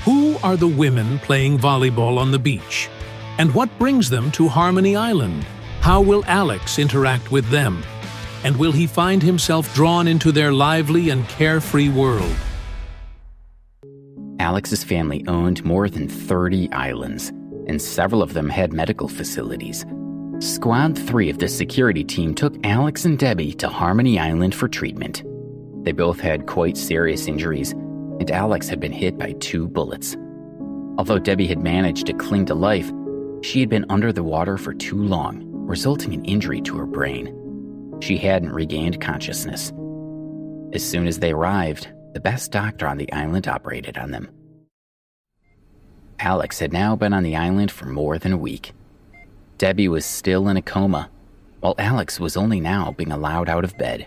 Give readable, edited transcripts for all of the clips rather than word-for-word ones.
Who are the women playing volleyball on the beach? And what brings them to Harmony Island? How will Alex interact with them? And will he find himself drawn into their lively and carefree world? Alex's family owned more than 30 islands, and several of them had medical facilities. Squad 3 of the security team took Alex and Debbie to Harmony Island for treatment. They both had quite serious injuries, and Alex had been hit by 2 bullets. Although Debbie had managed to cling to life, she had been under the water for too long, resulting in injury to her brain. She hadn't regained consciousness. As soon as they arrived, the best doctor on the island operated on them. Alex had now been on the island for more than a week. Debbie was still in a coma, while Alex was only now being allowed out of bed.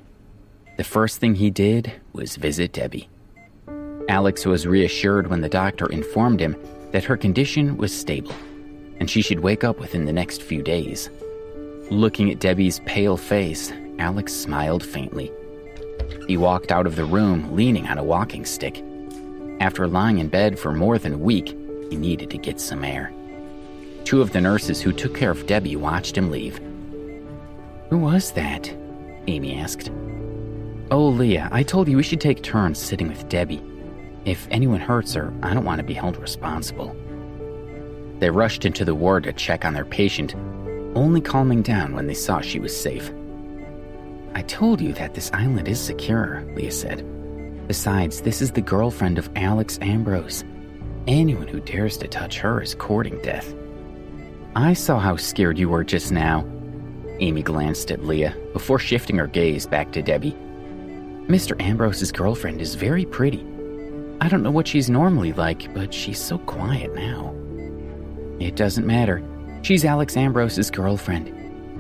The first thing he did was visit Debbie. Alex was reassured when the doctor informed him that her condition was stable, and she should wake up within the next few days. Looking at Debbie's pale face, Alex smiled faintly. He walked out of the room leaning on a walking stick. After lying in bed for more than a week, he needed to get some air. 2 of the nurses who took care of Debbie watched him leave. "Who was that?" Amy asked. "Oh, Leah, I told you we should take turns sitting with Debbie. If anyone hurts her, I don't want to be held responsible." They rushed into the ward to check on their patient, only calming down when they saw she was safe. "I told you that this island is secure," Leah said. "Besides, this is the girlfriend of Alex Ambrose. Anyone who dares to touch her is courting death." "I saw how scared you were just now." Amy glanced at Leah before shifting her gaze back to Debbie. "Mr. Ambrose's girlfriend is very pretty. I don't know what she's normally like, but she's so quiet now." "It doesn't matter. She's Alex Ambrose's girlfriend.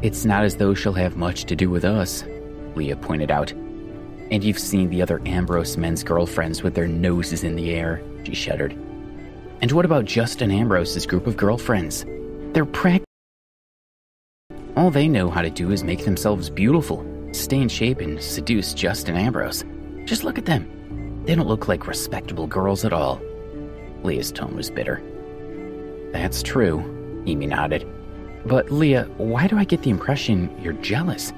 It's not as though she'll have much to do with us," Leah pointed out. "And you've seen the other Ambrose men's girlfriends with their noses in the air," she shuddered. "And what about Justin Ambrose's group of girlfriends? They're all they know how to do is make themselves beautiful, stay in shape, and seduce Justin Ambrose. Just look at them. They don't look like respectable girls at all." Leah's tone was bitter. "That's true," Amy nodded. "But Leah, why do I get the impression you're jealous?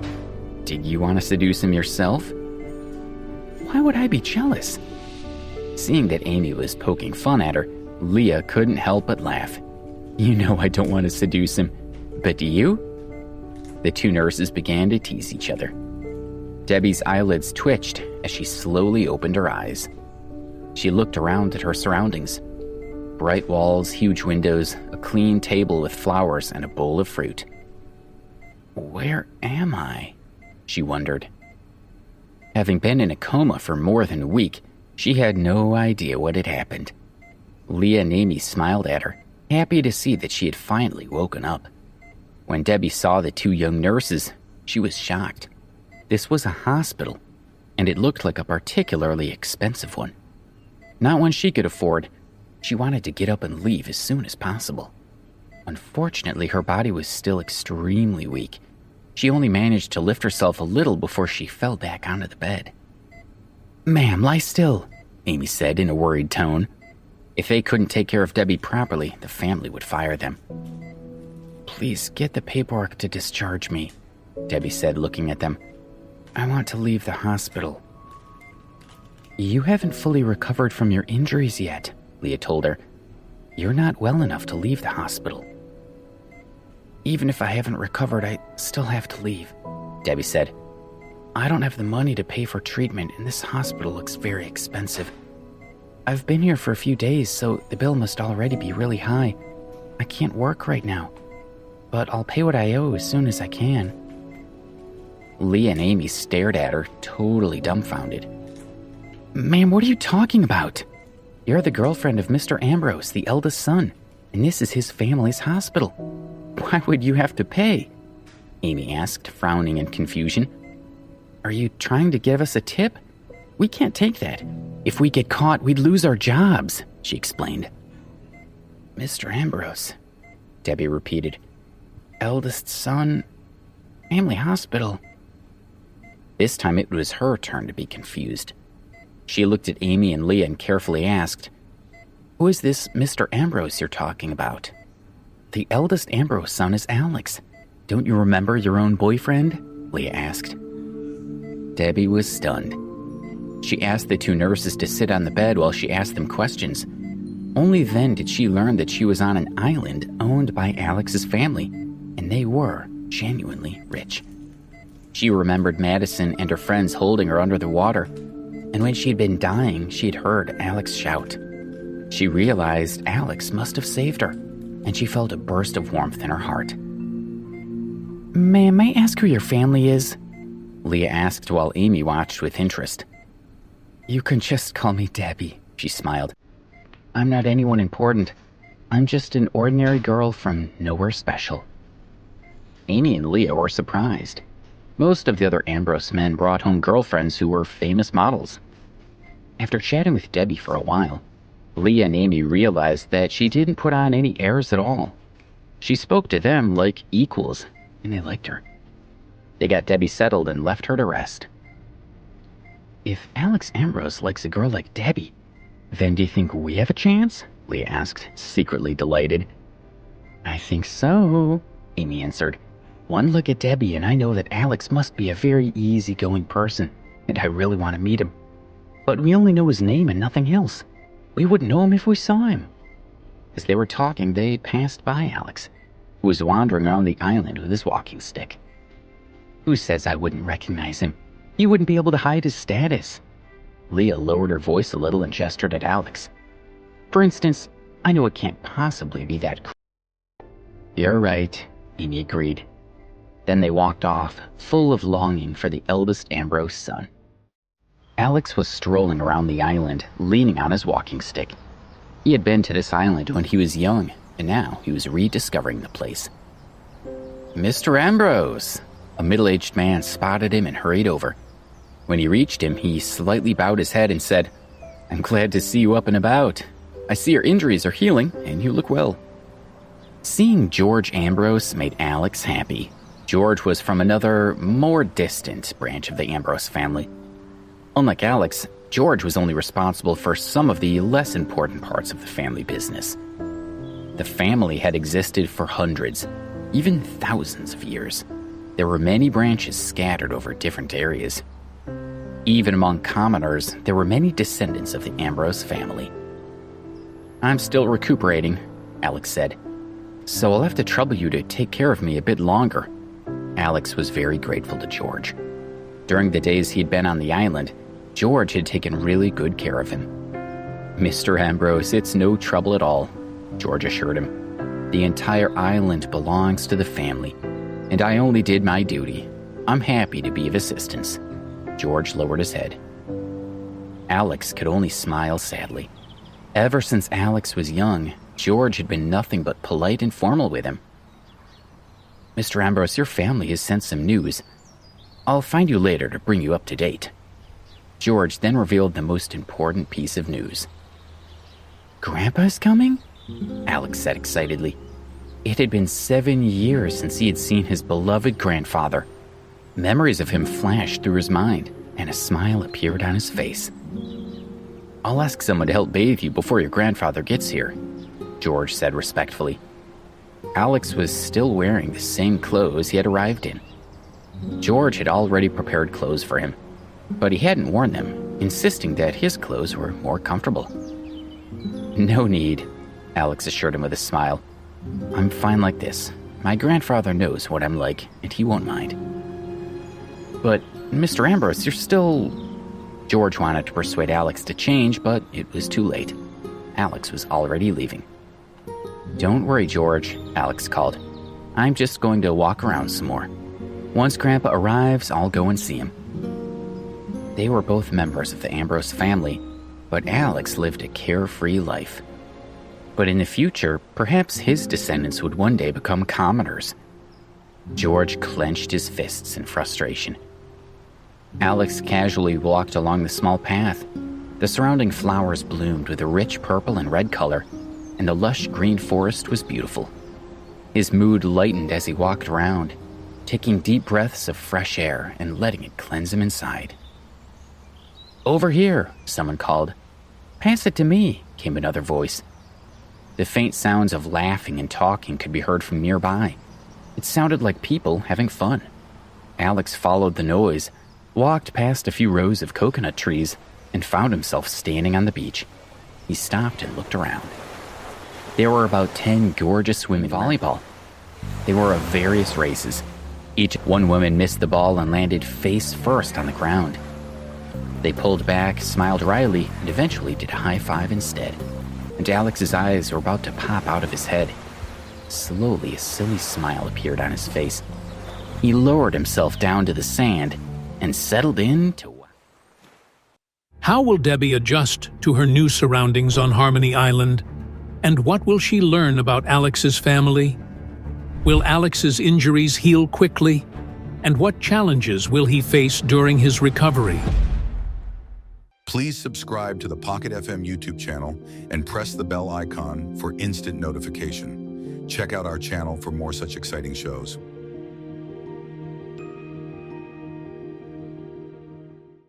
Did you want to seduce him yourself?" "Why would I be jealous?" Seeing that Amy was poking fun at her, Leah couldn't help but laugh. "You know I don't want to seduce him, but do you?" The 2 nurses began to tease each other. Debbie's eyelids twitched as she slowly opened her eyes. She looked around at her surroundings. Bright walls, huge windows, a clean table with flowers, and a bowl of fruit. "Where am I?" she wondered. Having been in a coma for more than a week, she had no idea what had happened. Leah and Amy smiled at her, happy to see that she had finally woken up. When Debbie saw the 2 young nurses, she was shocked. This was a hospital, and it looked like a particularly expensive one. Not one she could afford. She wanted to get up and leave as soon as possible. Unfortunately, her body was still extremely weak. She only managed to lift herself a little before she fell back onto the bed. "Ma'am, lie still," Amy said in a worried tone. If they couldn't take care of Debbie properly, the family would fire them. "Please get the paperwork to discharge me," Debbie said, looking at them. "I want to leave the hospital." "You haven't fully recovered from your injuries yet," Leah told her. "You're not well enough to leave the hospital." "Even if I haven't recovered, I still have to leave," Debbie said. "I don't have the money to pay for treatment, and this hospital looks very expensive. I've been here for a few days, so the bill must already be really high. I can't work right now, but I'll pay what I owe as soon as I can." Leah and Amy stared at her, totally dumbfounded. "Ma'am, what are you talking about? You're the girlfriend of Mr. Ambrose, the eldest son, and this is his family's hospital. Why would you have to pay?" Amy asked, frowning in confusion. "Are you trying to give us a tip? We can't take that. If we get caught, we'd lose our jobs," she explained. "Mr. Ambrose," Debbie repeated. "Eldest son, family hospital." This time it was her turn to be confused. She looked at Amy and Leah and carefully asked, Who is this Mr. Ambrose you're talking about? The eldest Ambrose son is Alex. Don't you remember your own boyfriend? Leah asked. Debbie was stunned. She asked the two nurses to sit on the bed while she asked them questions. Only then did she learn that she was on an island owned by Alex's family, and they were genuinely rich. She remembered Madison and her friends holding her under the water, and when she had been dying, she had heard Alex shout. She realized Alex must have saved her, and she felt a burst of warmth in her heart. Ma'am, may I ask who your family is? Leah asked while Amy watched with interest. You can just call me Debbie, she smiled. I'm not anyone important. I'm just an ordinary girl from nowhere special. Amy and Leah were surprised. Most of the other Ambrose men brought home girlfriends who were famous models. After chatting with Debbie for a while, Leah and Amy realized that she didn't put on any airs at all. She spoke to them like equals, and they liked her. They got Debbie settled and left her to rest. If Alex Ambrose likes a girl like Debbie, then do you think we have a chance? Leah asked, secretly delighted. I think so, Amy answered. One look at Debbie and I know that Alex must be a very easygoing person, and I really want to meet him. But we only know his name and nothing else. We wouldn't know him if we saw him. As they were talking, they passed by Alex, who was wandering around the island with his walking stick. Who says I wouldn't recognize him? He wouldn't be able to hide his status. Leah lowered her voice a little and gestured at Alex. For instance, I know it can't possibly be that You're right, Amy agreed. Then they walked off, full of longing for the eldest Ambrose son. Alex was strolling around the island, leaning on his walking stick. He had been to this island when he was young, and now he was rediscovering the place. Mr. Ambrose! A middle-aged man spotted him and hurried over. When he reached him, he slightly bowed his head and said, I'm glad to see you up and about. I see your injuries are healing, and you look well. Seeing George Ambrose made Alex happy. George was from another, more distant branch of the Ambrose family. Unlike Alex, George was only responsible for some of the less important parts of the family business. The family had existed for hundreds, even thousands of years. There were many branches scattered over different areas. Even among commoners, there were many descendants of the Ambrose family. I'm still recuperating, Alex said, so I'll have to trouble you to take care of me a bit longer. Alex was very grateful to George. During the days he'd been on the island, George had taken really good care of him. Mr. Ambrose, it's no trouble at all, George assured him. The entire island belongs to the family, and I only did my duty. I'm happy to be of assistance. George lowered his head. Alex could only smile sadly. Ever since Alex was young, George had been nothing but polite and formal with him. Mr. Ambrose, your family has sent some news. I'll find you later to bring you up to date. George then revealed the most important piece of news. Grandpa's coming? Alex said excitedly. It had been 7 years since he had seen his beloved grandfather. Memories of him flashed through his mind, and a smile appeared on his face. I'll ask someone to help bathe you before your grandfather gets here, George said respectfully. Alex was still wearing the same clothes he had arrived in. George had already prepared clothes for him, but he hadn't worn them, insisting that his clothes were more comfortable. No need, Alex assured him with a smile. I'm fine like this. My grandfather knows what I'm like, and he won't mind. But, Mr. Ambrose, you're still... George wanted to persuade Alex to change, but it was too late. Alex was already leaving. Don't worry, George, Alex called. I'm just going to walk around some more. Once Grandpa arrives, I'll go and see him. They were both members of the Ambrose family, but Alex lived a carefree life. But in the future, perhaps his descendants would one day become commoners. George clenched his fists in frustration. Alex casually walked along the small path. The surrounding flowers bloomed with a rich purple and red color, and the lush green forest was beautiful. His mood lightened as he walked around, taking deep breaths of fresh air and letting it cleanse him inside. Over here, someone called. Pass it to me, came another voice. The faint sounds of laughing and talking could be heard from nearby. It sounded like people having fun. Alex followed the noise, walked past a few rows of coconut trees, and found himself standing on the beach. He stopped and looked around. There were about 10 gorgeous women volleyball. They were of various races. One woman missed the ball and landed face first on the ground. They pulled back, smiled wryly, and eventually did a high five instead. And Alex's eyes were about to pop out of his head. Slowly, a silly smile appeared on his face. He lowered himself down to the sand and settled in to... How will Debbie adjust to her new surroundings on Harmony Island? And what will she learn about Alex's family? Will Alex's injuries heal quickly? And what challenges will he face during his recovery? Please subscribe to the Pocket FM YouTube channel and press the bell icon for instant notification. Check out our channel for more such exciting shows.